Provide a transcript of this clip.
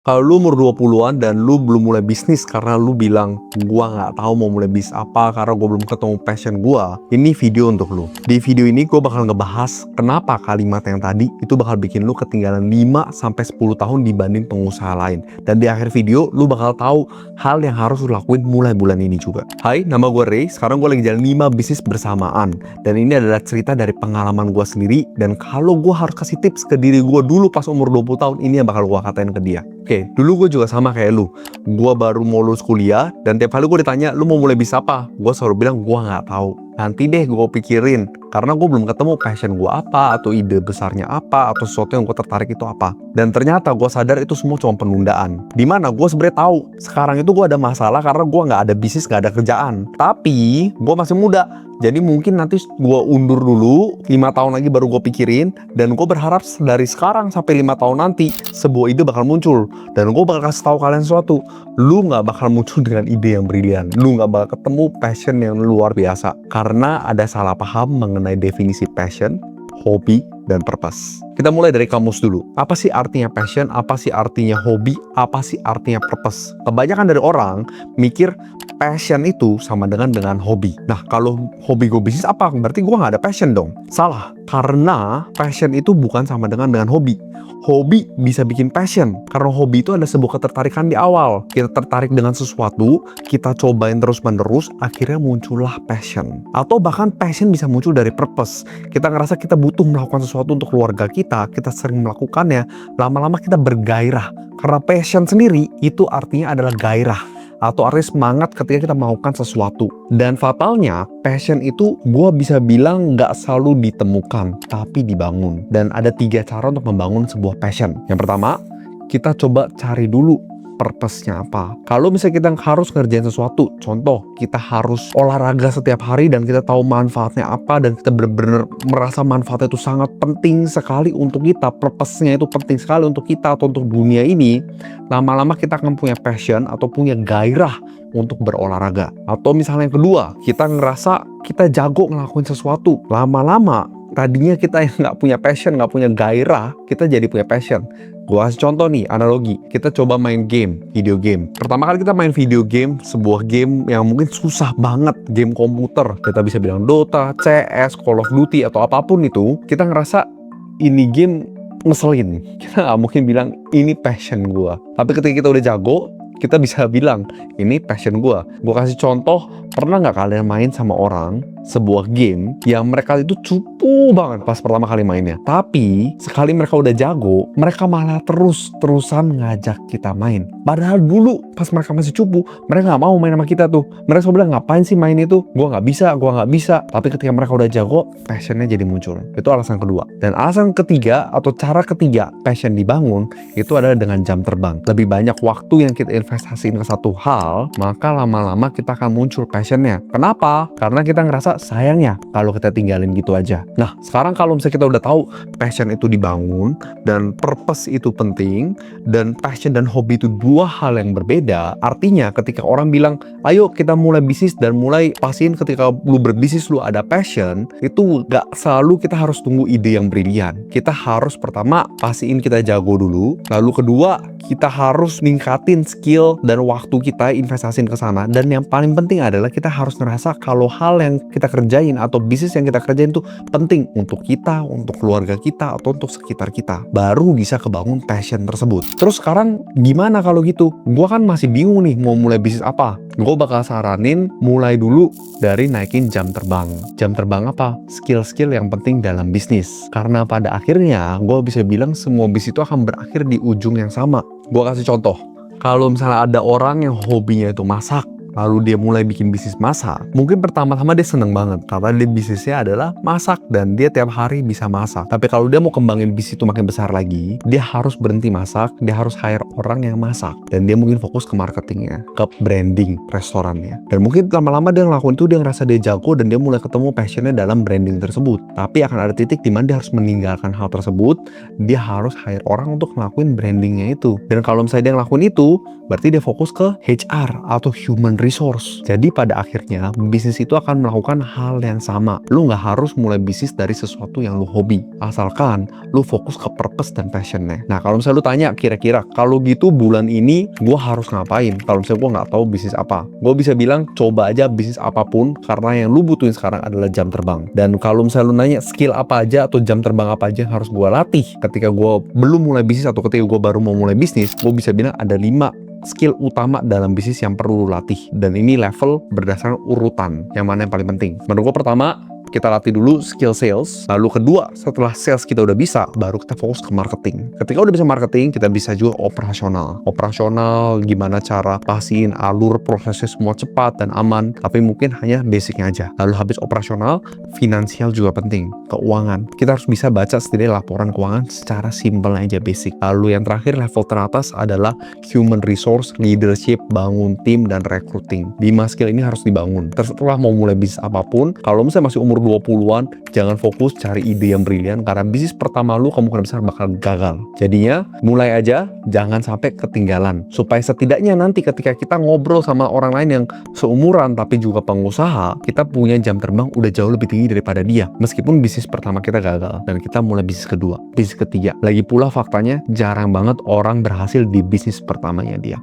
Kalau lu umur 20-an dan lu belum mulai bisnis karena lu bilang, gua nggak tahu mau mulai bisnis apa karena gua belum ketemu passion gua, ini video untuk lu. Di video ini gua bakal ngebahas kenapa kalimat yang tadi itu bakal bikin lu ketinggalan 5-10 tahun dibanding pengusaha lain. Dan di akhir video, lu bakal tahu hal yang harus lu lakuin mulai bulan ini juga. Hai, nama gua Ray. Sekarang gua lagi jalan 5 bisnis bersamaan. Dan ini adalah cerita dari pengalaman gua sendiri. Dan kalau gua harus kasih tips ke diri gua dulu pas umur 20 tahun, ini yang bakal gua katain ke dia. Oke, dulu gue juga sama kayak lu. Gue baru mau lulus kuliah, dan tiap kali gue ditanya, lu mau mulai bisnis apa? Gue selalu bilang, gue nggak tahu. Nanti deh gue pikirin, karena gue belum ketemu passion gue apa, atau ide besarnya apa, atau sesuatu yang gue tertarik itu apa. Dan ternyata gue sadar itu semua cuma penundaan. Dimana gue sebenarnya tahu, sekarang itu gue ada masalah karena gue nggak ada bisnis, nggak ada kerjaan. Tapi gue masih muda. Jadi mungkin nanti gue undur dulu, 5 tahun lagi baru gue pikirin, dan gue berharap dari sekarang sampai 5 tahun nanti, sebuah ide bakal muncul. Dan gue bakal kasih tahu kalian sesuatu, lu nggak bakal muncul dengan ide yang brilian, lu nggak bakal ketemu passion yang luar biasa. Karena ada salah paham mengenai definisi passion, hobi, dan purpose. Kita mulai dari kamus dulu. Apa sih artinya passion? Apa sih artinya hobi? Apa sih artinya purpose? Kebanyakan dari orang mikir passion itu sama dengan hobi. Nah, kalau hobi gue bisnis apa? Berarti gue nggak ada passion dong. Salah. Karena passion itu bukan sama dengan hobi. Hobi bisa bikin passion. Karena hobi itu ada sebuah ketertarikan di awal. Kita tertarik dengan sesuatu, kita cobain terus-menerus, akhirnya muncullah passion. Atau bahkan passion bisa muncul dari purpose. Kita ngerasa kita butuh melakukan sesuatu untuk keluarga kita sering melakukannya, lama-lama kita bergairah. Karena passion sendiri itu artinya adalah gairah, atau artinya semangat ketika kita melakukan sesuatu. Dan fatalnya, passion itu gue bisa bilang nggak selalu ditemukan, tapi dibangun. Dan ada 3 cara untuk membangun sebuah passion. Yang pertama, kita coba cari dulu purpose-nya apa. Kalau misalnya kita harus ngerjain sesuatu, contoh, kita harus olahraga setiap hari dan kita tahu manfaatnya apa, dan kita benar-benar merasa manfaatnya itu sangat penting sekali untuk kita, purpose-nya itu penting sekali untuk kita atau untuk dunia ini, lama-lama kita akan punya passion atau punya gairah untuk berolahraga. Atau misalnya yang kedua, kita ngerasa kita jago ngelakuin sesuatu, lama-lama tadinya kita yang nggak punya passion, nggak punya gairah, kita jadi punya passion. Gue kasih contoh nih, analogi. Kita coba main game, video game. Pertama kali kita main video game, sebuah game yang mungkin susah banget, game komputer. Kita bisa bilang Dota, CS, Call of Duty, atau apapun itu. Kita ngerasa ini game ngeselin. Kita nggak mungkin bilang, ini passion gue. Tapi ketika kita udah jago, kita bisa bilang, ini passion gue. Gue kasih contoh, pernah nggak kalian main sama orang sebuah game yang mereka itu cupu banget pas pertama kali mainnya, tapi sekali mereka udah jago, mereka malah terusan ngajak kita main. Padahal dulu pas mereka masih cupu, mereka nggak mau main sama kita tuh. Mereka selalu bilang, ngapain sih main itu? Gua nggak bisa. Tapi ketika mereka udah jago, passionnya jadi muncul. Itu alasan kedua. Dan alasan ketiga atau cara ketiga passion dibangun itu adalah dengan jam terbang. Lebih banyak waktu yang kita investasiin ke satu hal, maka lama-lama kita akan muncul passionnya. Kenapa? Karena kita ngerasa sayangnya kalau kita tinggalin gitu aja. Nah, sekarang kalau misalnya kita udah tahu passion itu dibangun dan purpose itu penting, dan passion dan hobi itu 2 hal yang berbeda, artinya ketika orang bilang, ayo kita mulai bisnis, dan mulai pastiin ketika lu berbisnis lu ada passion, itu gak selalu kita harus tunggu ide yang brilian. Kita harus pertama pastiin kita jago dulu, lalu kedua kita harus ningkatin skill dan waktu kita investasiin ke sana. Dan yang paling penting adalah kita harus ngerasa kalau hal yang kita kerjain atau bisnis yang kita kerjain itu penting untuk kita, untuk keluarga kita, atau untuk sekitar kita. Baru bisa kebangun passion tersebut. Terus sekarang gimana kalau gitu? Gua kan masih bingung nih mau mulai bisnis apa. Gue bakal saranin mulai dulu dari naikin jam terbang. Jam terbang apa? Skill-skill yang penting dalam bisnis. Karena pada akhirnya gue bisa bilang semua bisnis itu akan berakhir di ujung yang sama. Gue kasih contoh. Kalau misalnya ada orang yang hobinya itu masak, lalu dia mulai bikin bisnis masak, mungkin pertama-tama dia seneng banget karena dia bisnisnya adalah masak dan dia tiap hari bisa masak. Tapi kalau dia mau kembangin bisnis itu makin besar lagi, dia harus berhenti masak, dia harus hire orang yang masak, dan dia mungkin fokus ke marketingnya, ke branding restorannya. Dan mungkin lama-lama dia ngelakuin itu, dia ngerasa dia jago dan dia mulai ketemu passionnya dalam branding tersebut. Tapi akan ada titik di mana dia harus meninggalkan hal tersebut, dia harus hire orang untuk ngelakuin brandingnya itu. Dan kalau misalnya dia ngelakuin itu, berarti dia fokus ke HR atau human resource. Jadi pada akhirnya bisnis itu akan melakukan hal yang sama. Lu nggak harus mulai bisnis dari sesuatu yang lu hobi, asalkan lu fokus ke purpose dan passionnya. Nah kalau misalnya lu tanya kira-kira kalau gitu bulan ini gue harus ngapain, kalau misalnya gue nggak tahu bisnis apa, gue bisa bilang coba aja bisnis apapun, karena yang lu butuhin sekarang adalah jam terbang. Dan kalau misalnya lu nanya skill apa aja atau jam terbang apa aja yang harus gue latih ketika gue belum mulai bisnis atau ketika gue baru mau mulai bisnis, gue bisa bilang ada 5 skill utama dalam bisnis yang perlu lu latih. Dan ini level berdasarkan urutan yang mana yang paling penting. Menurut gue pertama, kita latih dulu skill sales. Lalu kedua, setelah sales kita udah bisa, baru kita fokus ke marketing. Ketika udah bisa marketing, kita bisa juga operasional. Operasional gimana cara pastiin alur prosesnya semua cepat dan aman, tapi mungkin hanya basicnya aja. Lalu habis operasional, finansial juga penting. Keuangan. Kita harus bisa baca setidaknya laporan keuangan secara simpel aja, basic. Lalu yang terakhir, level teratas adalah human resource, leadership, bangun tim, dan recruiting. 5 skill ini harus dibangun. Setelah mau mulai bisnis apapun, kalau misalnya masih umur 20-an, jangan fokus cari ide yang brilian, karena bisnis pertama lu kemungkinan besar bakal gagal. Jadinya mulai aja, jangan sampai ketinggalan, supaya setidaknya nanti ketika kita ngobrol sama orang lain yang seumuran tapi juga pengusaha, kita punya jam terbang udah jauh lebih tinggi daripada dia, meskipun bisnis pertama kita gagal dan kita mulai bisnis kedua, bisnis ketiga. Lagi pula faktanya jarang banget orang berhasil di bisnis pertamanya dia.